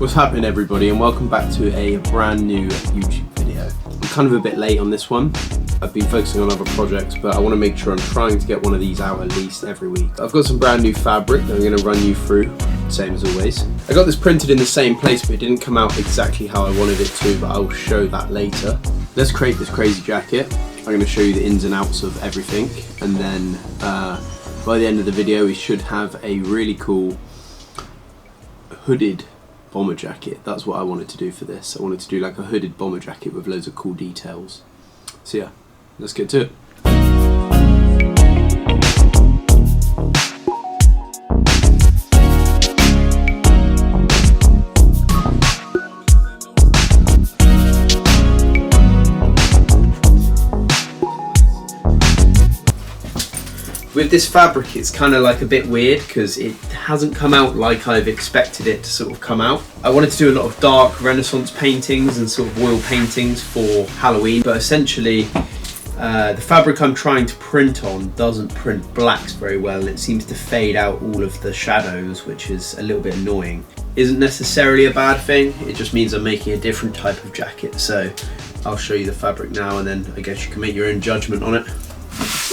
What's happening, everybody, and welcome back to a brand new YouTube video. I'm kind of a bit late on this one. I've been focusing on other projects, but I want to make sure I'm trying to get one of these out at least every week. I've got some brand new fabric that I'm going to run you through, same as always. I got this printed in the same place, but it didn't come out exactly how I wanted it to, but I'll show that later. Let's create this crazy jacket. I'm going to show you the ins and outs of everything, and then by the end of the video we should have a really cool hooded bomber jacket. That's what I wanted to do for this. I wanted to do like a hooded bomber jacket with loads of cool details. So yeah, let's get to it. With this fabric, it's kind of like a bit weird because it hasn't come out like I've expected it to sort of come out. I wanted to do a lot of dark Renaissance paintings and sort of oil paintings for Halloween, but essentially the fabric I'm trying to print on doesn't print blacks very well, and it seems to fade out all of the shadows, which is a little bit annoying. Isn't necessarily a bad thing, it just means I'm making a different type of jacket. So I'll show you the fabric now, and then I guess you can make your own judgment on it.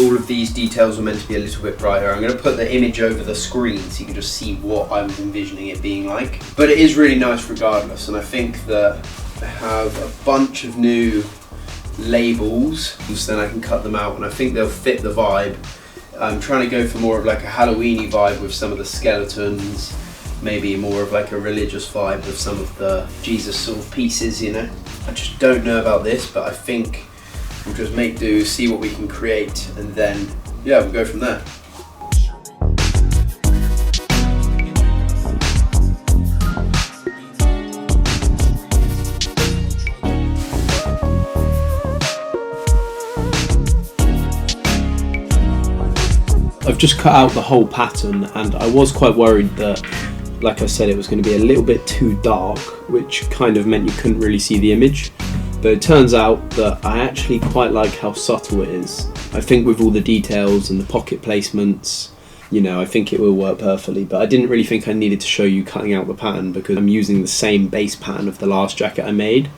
All of these details are meant to be a little bit brighter. I'm going to put the image over the screen so you can just see what I was envisioning it being like. But it is really nice regardless, and I think that I have a bunch of new labels, so then I can cut them out and I think they'll fit the vibe. I'm trying to go for more of like a Halloween-y vibe with some of the skeletons, maybe more of like a religious vibe with some of the Jesus sort of pieces, you know. I just don't know about this, but I think we'll just make do, see what we can create, and then, yeah, we'll go from there. I've just cut out the whole pattern, and I was quite worried that, like I said, it was going to be a little bit too dark, which kind of meant you couldn't really see the image. But it turns out that I actually quite like how subtle it is. I think with all the details and the pocket placements, you know, I think it will work perfectly. But I didn't really think I needed to show you cutting out the pattern because I'm using the same base pattern of the last jacket I made.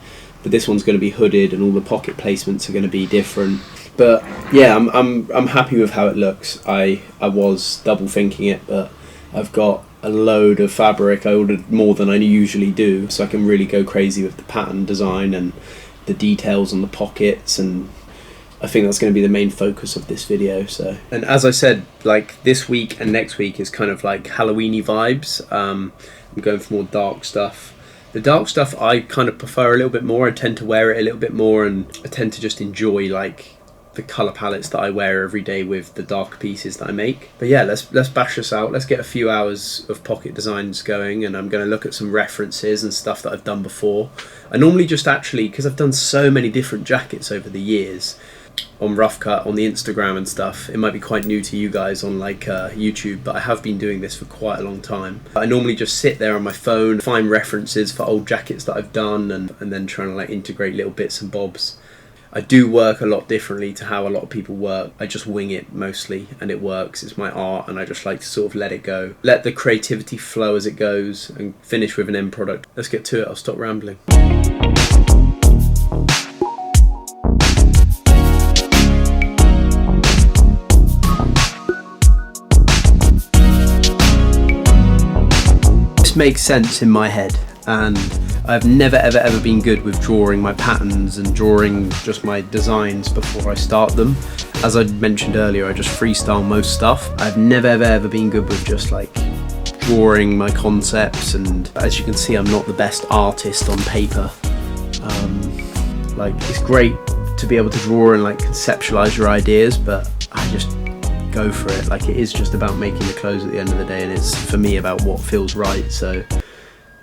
But this one's going to be hooded and all the pocket placements are going to be different. But yeah, I'm happy with how it looks. I was double thinking it, but I've got a load of fabric. I ordered more than I usually do, so I can really go crazy with the pattern design and the details on the pockets, and I think that's going to be the main focus of this video. So, and as I said, like this week and next week is kind of like Halloween-y vibes. I'm going for more dark stuff. The dark stuff I kind of prefer a little bit more. I tend to wear it a little bit more, and I tend to just enjoy like the colour palettes that I wear every day with the dark pieces that I make. But yeah, let's bash this out. Let's get a few hours of pocket designs going, and I'm going to look at some references and stuff that I've done before. I normally just actually, because I've done so many different jackets over the years on Rough Cut, on the Instagram and stuff, it might be quite new to you guys on like YouTube, but I have been doing this for quite a long time. I normally just sit there on my phone, find references for old jackets that I've done, and then trying to like integrate little bits and bobs. I do work a lot differently to how a lot of people work. I just wing it mostly, and it works. It's my art, and I just like to sort of let it go. Let the creativity flow as it goes, and finish with an end product. Let's get to it, I'll stop rambling. This makes sense in my head, and I've never ever been good with drawing my patterns and drawing just my designs before I start them. As I mentioned earlier, I just freestyle most stuff. I've never ever been good with just like drawing my concepts, and as you can see, I'm not the best artist on paper. Like, it's great to be able to draw and like conceptualize your ideas, but I just go for it. Like, it is just about making the clothes at the end of the day, and it's for me about what feels right. So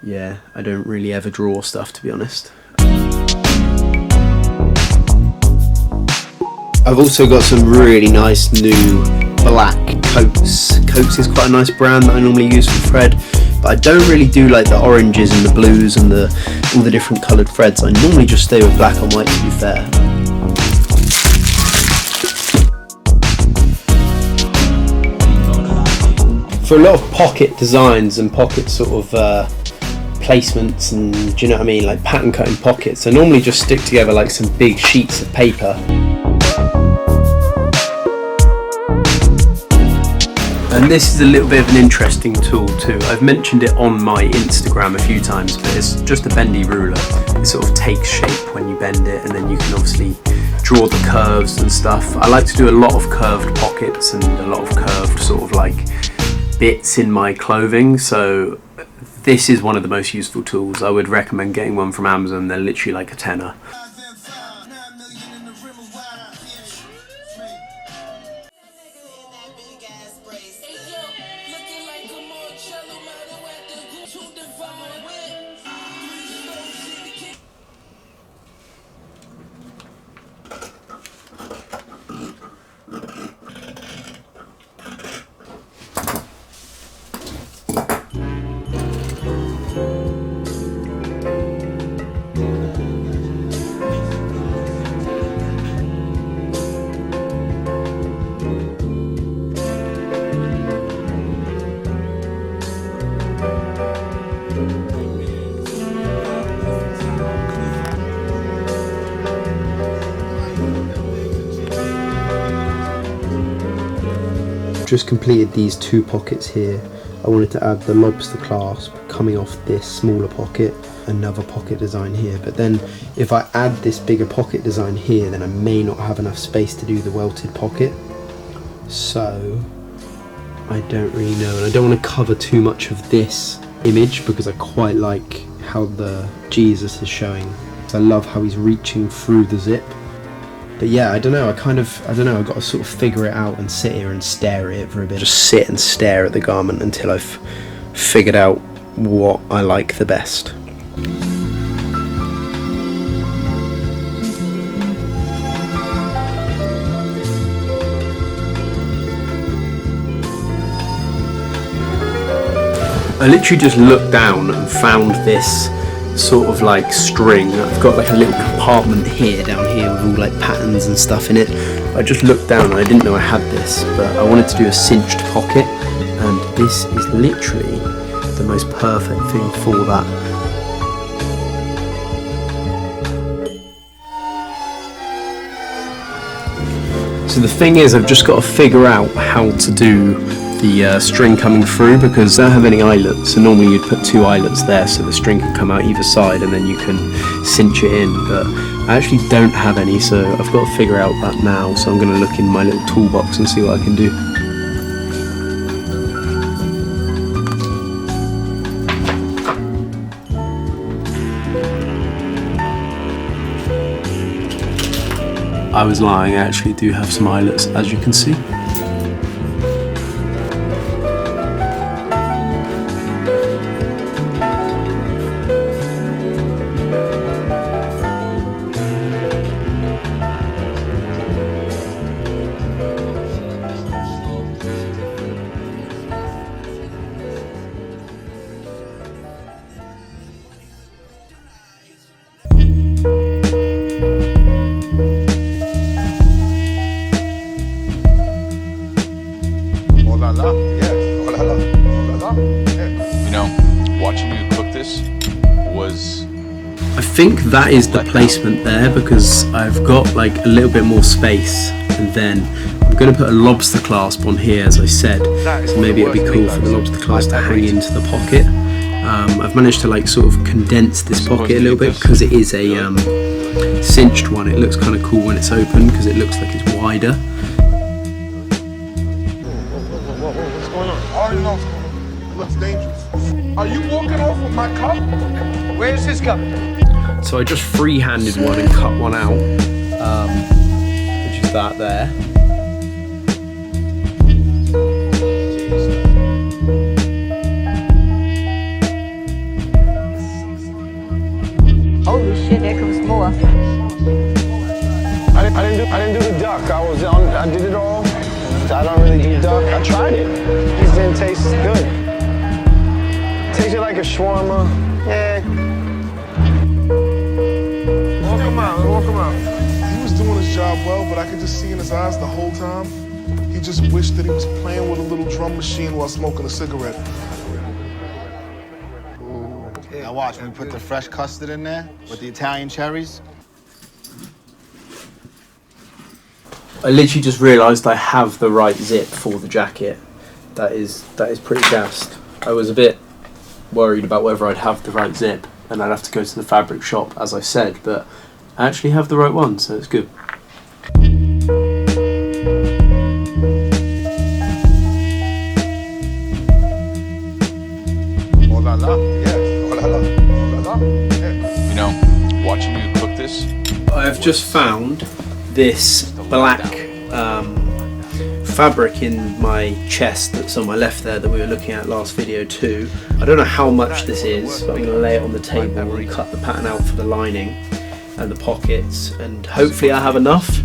yeah, I don't really ever draw stuff, to be honest. I've also got some really nice new black coats. Coats is quite a nice brand that I normally use for thread, but I don't really do like the oranges and the blues and all the different coloured threads. I normally just stay with black and white, to be fair. For a lot of pocket designs and pocket sort of placements and, do you know what I mean, like pattern cutting pockets. I normally just stick together like some big sheets of paper. And this is a little bit of an interesting tool too. I've mentioned it on my Instagram a few times, but it's just a bendy ruler. It sort of takes shape when you bend it, and then you can obviously draw the curves and stuff. I like to do a lot of curved pockets and a lot of curved sort of like bits in my clothing, so this is one of the most useful tools. I would recommend getting one from Amazon. They're literally like a tenner. Just completed these two pockets here. I wanted to add the lobster clasp coming off this smaller pocket, another pocket design here, but then if I add this bigger pocket design here, then I may not have enough space to do the welted pocket, so I don't really know. And I don't want to cover too much of this image because I quite like how the Jesus is showing. I love how he's reaching through the zip. But yeah, I don't know, I've got to sort of figure it out and sit here and stare at it for a bit. Just sit and stare at the garment until I've figured out what I like the best. I literally just looked down and found this sort of like string. I've got like a little compartment here down here with all like patterns and stuff in it. I just looked down and I didn't know I had this, but I wanted to do a cinched pocket, and this is literally the most perfect thing for that. So the thing is, I've just got to figure out how to do the string coming through, because I don't have any eyelets, and normally you'd put two eyelets there so the string can come out either side and then you can cinch it in, but I actually don't have any, so I've got to figure out that now. So I'm going to look in my little toolbox and see what I can do. I was lying, I actually do have some eyelets, as you can see. I think that is the placement there, because I've got like a little bit more space, and then I'm going to put a lobster clasp on here, as I said, so maybe it'd be cool for the lobster clasp to hang into the pocket. I've managed to like sort of condense this pocket a little bit because it is a cinched one. It looks kind of cool when it's open because it looks like it's wider. What's going on? I already know what's going on. It looks dangerous. Are you walking off with my cup? Where's his cup? So I just free-handed one and cut one out, which is that there. Holy shit, there comes more. I didn't do the duck. I did it all. I don't really do duck. I tried it. It just didn't taste good. It tasted like a shawarma. Yeah. Walk him out. He was doing his job well, but I could just see in his eyes the whole time, he just wished that he was playing with a little drum machine while smoking a cigarette. That Now watch, when we put the fresh custard in there with the Italian cherries. I literally just realised I have the right zip for the jacket. That is pretty gassed. I was a bit worried about whether I'd have the right zip and I'd have to go to the fabric shop, as I said, but I actually have the right one, so it's good. Oh la la, yeah. Oh la la, oh la la, yeah. You know, watching you cook this. I've just found this black fabric in my chest that's on my left there that we were looking at last video too. I don't know how much this is, but I'm going to lay it on the table and cut the pattern out for the lining and the pockets, and hopefully I have enough.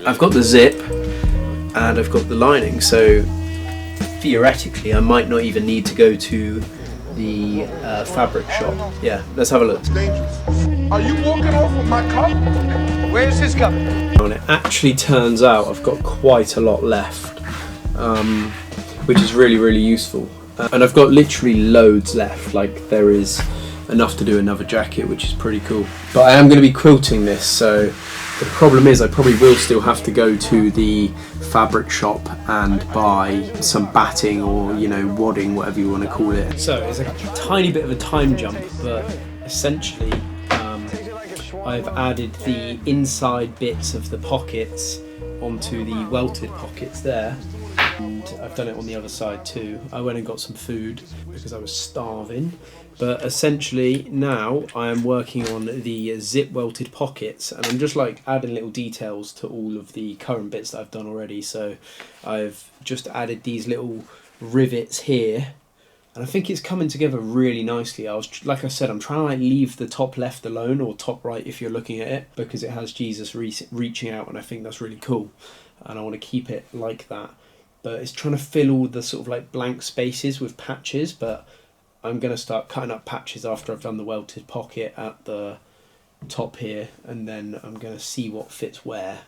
I've got the zip and I've got the lining, so theoretically I might not even need to go to the fabric shop. Yeah, let's have a look. Are you walking off with my cup? Where's his cup? And it actually turns out I've got quite a lot left, which is really useful, and I've got literally loads left. Like, there is enough to do another jacket, which is pretty cool. But I am going to be quilting this, so the problem is I probably will still have to go to the fabric shop and buy some batting or, you know, wadding, whatever you want to call it. So it's a tiny bit of a time jump, but essentially I've added the inside bits of the pockets onto the welted pockets there, and I've done it on the other side too. I went and got some food because I was starving, but essentially now I am working on the zip welted pockets, and I'm just like adding little details to all of the current bits that I've done already. So I've just added these little rivets here, and I think it's coming together really nicely. Like I said, I'm trying to like leave the top left alone, or top right if you're looking at it, because it has Jesus reaching out, and I think that's really cool, and I want to keep it like that. But it's trying to fill all the sort of like blank spaces with patches, but I'm going to start cutting up patches after I've done the welted pocket at the top here, and then I'm going to see what fits where.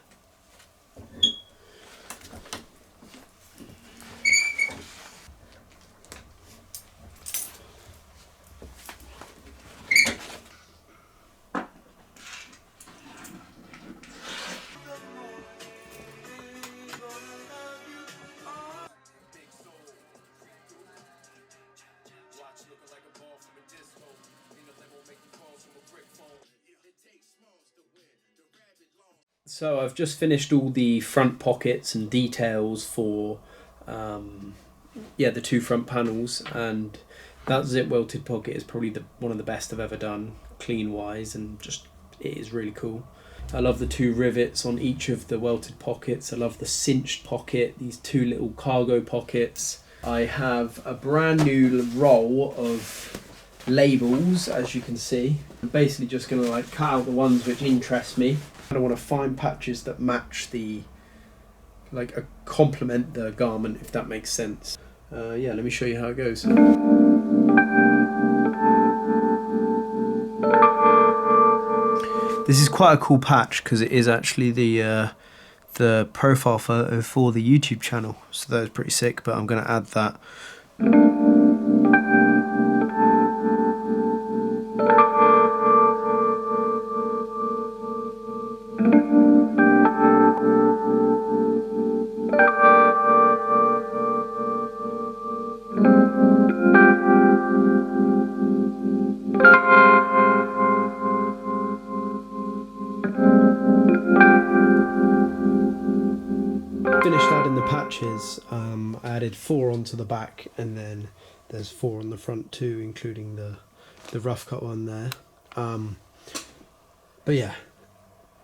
So I've just finished all the front pockets and details for the two front panels, and that zip welted pocket is probably one of the best I've ever done, clean wise, and just it is really cool. I love the two rivets on each of the welted pockets. I love the cinched pocket, these two little cargo pockets. I have a brand new roll of labels, as you can see. I'm basically just going to like cut out the ones which interest me. I want to find patches that match complement the garment, if that makes sense. Yeah, let me show you how it goes. This is quite a cool patch because it is actually the profile photo for the YouTube channel, so that is pretty sick, but I'm going to add that. Finished adding the patches. I added 4 onto the back, and then there's 4 on the front too, including the rough cut one there. But yeah,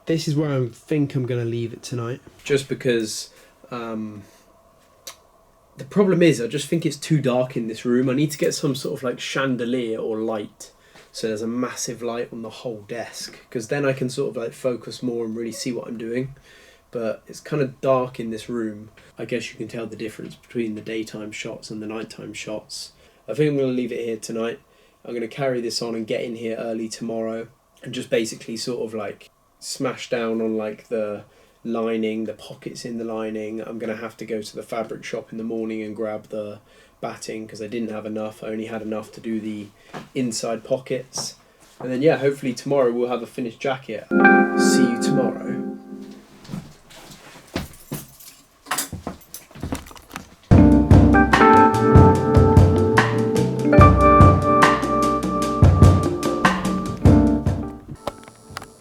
this is where I think I'm going to leave it tonight, just because the problem is I just think it's too dark in this room. I need to get some sort of like chandelier or light, so there's a massive light on the whole desk, because then I can sort of like focus more and really see what I'm doing. But it's kind of dark in this room. I guess you can tell the difference between the daytime shots and the nighttime shots. I think I'm going to leave it here tonight. I'm going to carry this on and get in here early tomorrow and just basically sort of like smash down on like the lining, the pockets in the lining. I'm going to have to go to the fabric shop in the morning and grab the batting because I didn't have enough. I only had enough to do the inside pockets. And then yeah, hopefully tomorrow we'll have a finished jacket. See you tomorrow.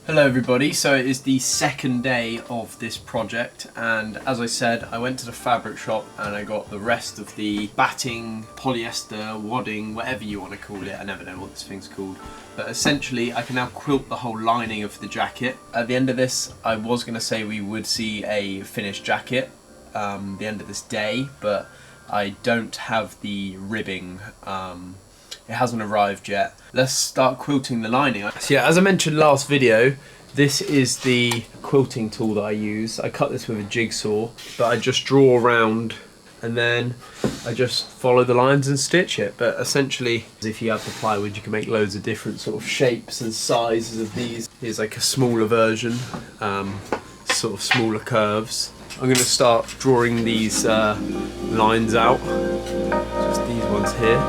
Hello everybody, so it is the second day of this project, and as I said, I went to the fabric shop and I got the rest of the batting, polyester, wadding, whatever you want to call it. I never know what this thing's called, but essentially I can now quilt the whole lining of the jacket. At the end of this, I was going to say we would see a finished jacket the end of this day, but I don't have the ribbing. It hasn't arrived yet. Let's start quilting the lining. So yeah, as I mentioned last video, this is the quilting tool that I use. I cut this with a jigsaw, but I just draw around and then I just follow the lines and stitch it. But essentially, if you have the plywood, you can make loads of different sort of shapes and sizes of these. Here's like a smaller version, sort of smaller curves. I'm going to start drawing these lines out, just these ones here.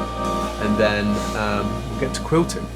And then we'll get to quilting.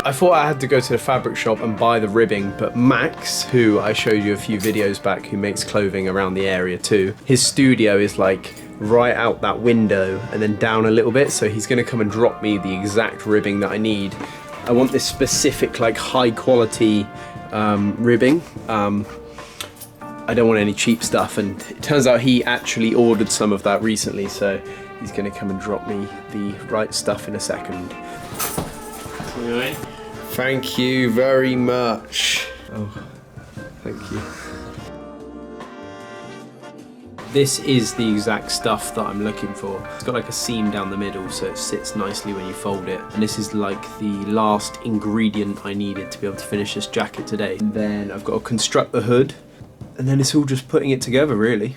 I thought I had to go to the fabric shop and buy the ribbing, but Max, who I showed you a few videos back, who makes clothing around the area too, his studio is like right out that window and then down a little bit, so he's going to come and drop me the exact ribbing that I need. I want this specific like high quality ribbing. I don't want any cheap stuff, and it turns out he actually ordered some of that recently, so he's going to come and drop me the right stuff in a second. Really? Thank you very much. Oh, thank you. This is the exact stuff that I'm looking for. It's got like a seam down the middle, so it sits nicely when you fold it. And this is like the last ingredient I needed to be able to finish this jacket today. And then I've got to construct the hood, and then it's all just putting it together, really.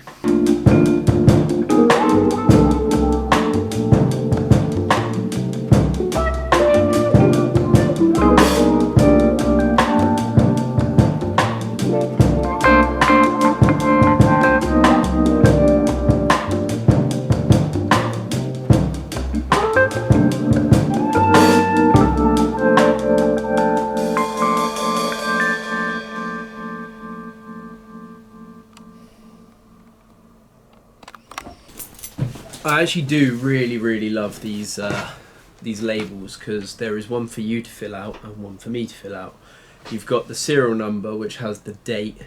I actually do really love these labels, because there is one for you to fill out and one for me to fill out. You've got the serial number, which has the date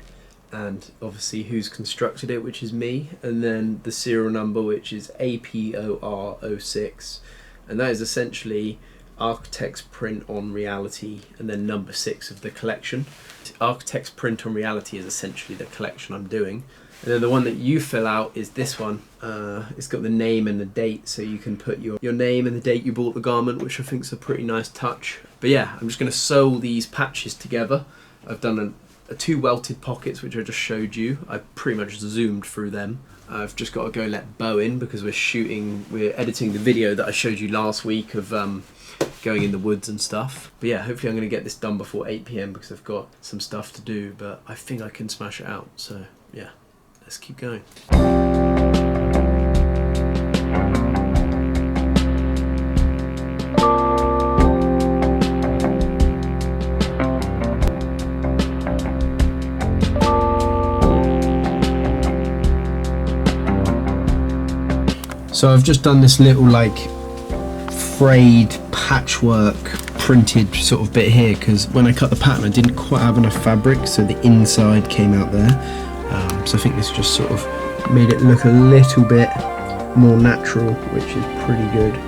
and obviously who's constructed it, which is me, and then the serial number, which is APOR06, and that is essentially Architect's print on reality, and then number 6 of the collection. Architect's print on reality is essentially the collection I'm doing. And then the one that you fill out is this one. It's got the name and the date, so you can put your name and the date you bought the garment, which I think is a pretty nice touch. But yeah, I'm just going to sew these patches together. I've done two welted pockets, which I just showed you. I pretty much zoomed through them. I've just got to go let Bo in, because we're editing the video that I showed you last week of going in the woods and stuff. But yeah, hopefully I'm going to get this done before 8 PM because I've got some stuff to do, but I think I can smash it out. So yeah, let's keep going. So I've just done this little like frayed patchwork printed sort of bit here because when I cut the pattern I didn't quite have enough fabric, so the inside came out there. So I think this just sort of made it look a little bit more natural, which is pretty good.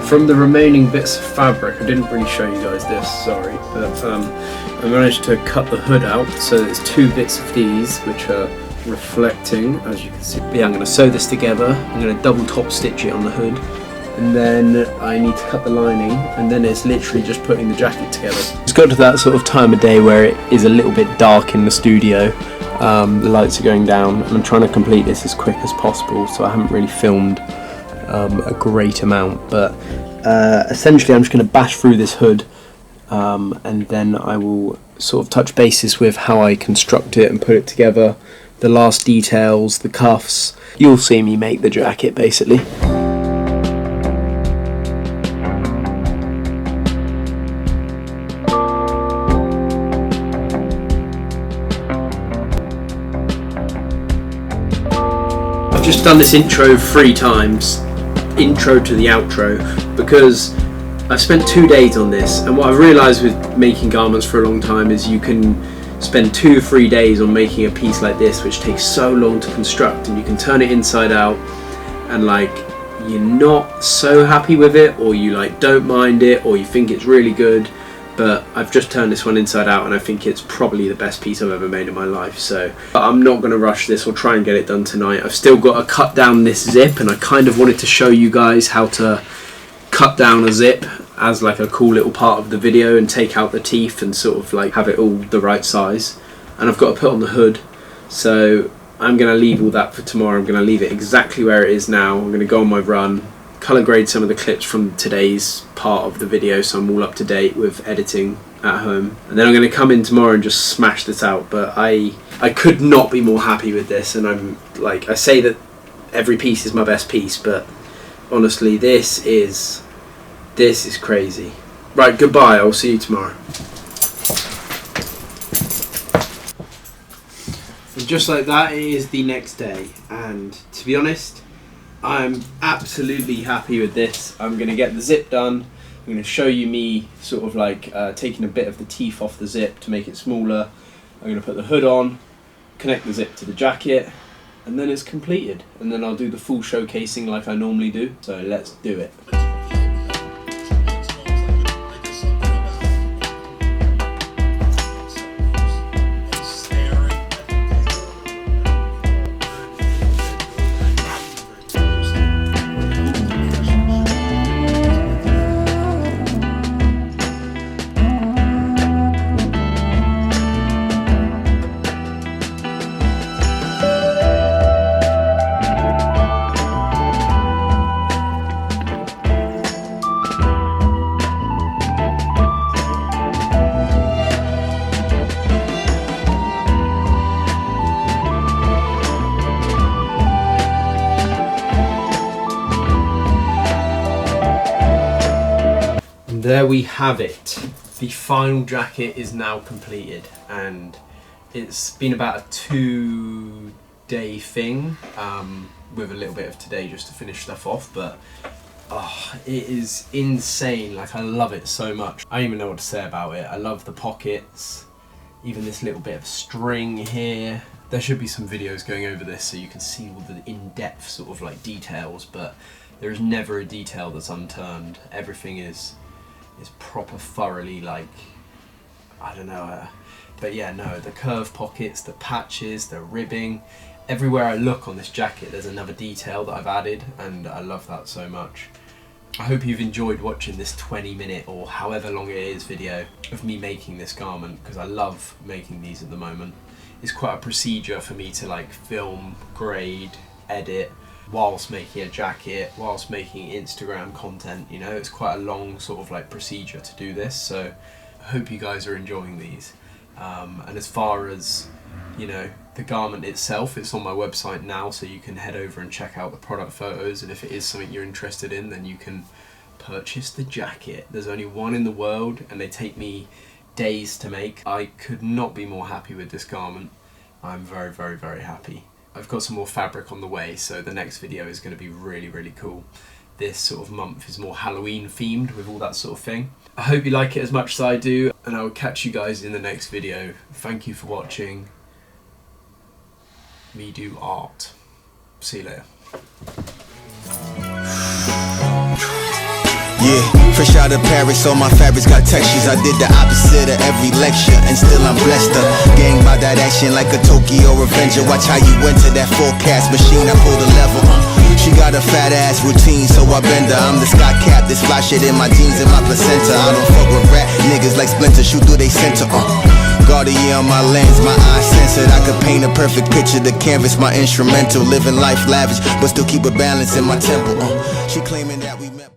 From the remaining bits of fabric, I didn't really show you guys this, sorry, but I managed to cut the hood out, so there's 2 bits of these which are reflecting, as you can see. But yeah, I'm going to sew this together, I'm going to double top stitch it on the hood, and then I need to cut the lining, and then it's literally just putting the jacket together. It's got to that sort of time of day where it is a little bit dark in the studio, the lights are going down, and I'm trying to complete this as quick as possible, so I haven't really filmed a great amount, but essentially I'm just going to bash through this hood, and then I will sort of touch bases with how I construct it and put it together, the last details, the cuffs. You'll see me make the jacket basically. I've just done this intro 3 times. Intro to the outro, because I've spent 2 days on this, and what I've realised with making garments for a long time is you can spend 2 or 3 days on making a piece like this, which takes so long to construct, and you can turn it inside out and like you're not so happy with it, or you like don't mind it, or you think it's really good. But I've just turned this one inside out and I think it's probably the best piece I've ever made in my life. So but I'm not going to rush this or try and get it done tonight. I've still got to cut down this zip, and I kind of wanted to show you guys how to cut down a zip as like a cool little part of the video and take out the teeth and sort of like have it all the right size. And I've got to put on the hood, so I'm going to leave all that for tomorrow. I'm going to leave it exactly where it is now. I'm going to go on my run, colour grade some of the clips from today's part of the video so I'm all up to date with editing at home, and then I'm going to come in tomorrow and just smash this out. But I could not be more happy with this, and I'm like, I say that every piece is my best piece, but honestly this is crazy. Right, goodbye, I'll see you tomorrow. And just like that, it is the next day, and to be honest, I'm absolutely happy with this. I'm going to get the zip done. I'm going to show you me sort of like taking a bit of the teeth off the zip to make it smaller. I'm going to put the hood on, connect the zip to the jacket, and then it's completed. And then I'll do the full showcasing like I normally do. So let's do it. There we have it. The final jacket is now completed, and it's been about a 2-day thing, with a little bit of today just to finish stuff off, but it is insane. Like, I love it so much. I don't even know what to say about it. I love the pockets, even this little bit of string here. There should be some videos going over this so you can see all the in-depth sort of like details, but there is never a detail that's unturned. Everything is proper thoroughly, like, I don't know, but yeah, no, the curved pockets, the patches, the ribbing, Everywhere I look on this jacket there's another detail that I've added, and I love that so much. I hope you've enjoyed watching this 20-minute or however long it is video of me making this garment, because I love making these at the moment. It's quite a procedure for me to like film, grade, edit, whilst making a jacket, whilst making Instagram content, you know, it's quite a long sort of like procedure to do this, so I hope you guys are enjoying these. And as far as, you know, the garment itself, it's on my website now, so you can head over and check out the product photos, and if it is something you're interested in, then you can purchase the jacket. There's only one in the world and they take me days to make. I could not be more happy with this garment. I'm very, very, very happy. I've got some more fabric on the way, so the next video is going to be really, really cool. This sort of month is more Halloween themed with all that sort of thing. I hope you like it as much as I do, and I will catch you guys in the next video. Thank you for watching me do art. See you later. Yeah, fresh out of Paris, so my fabrics got textures. I did the opposite of every lecture, and still I'm blessed up. Gang by that action like a Tokyo Revenger. Watch how you went to that forecast machine, I pulled a lever. She got a fat ass routine, so I bend her. I'm the Scott Cap, this fly shit in my jeans and my placenta. I don't fuck with rat niggas like Splinter, shoot through they center. Cartier on my lens, my eyes censored. I could paint a perfect picture, the canvas my instrumental. Living life lavish, but still keep a balance in my temple. She claiming that we met.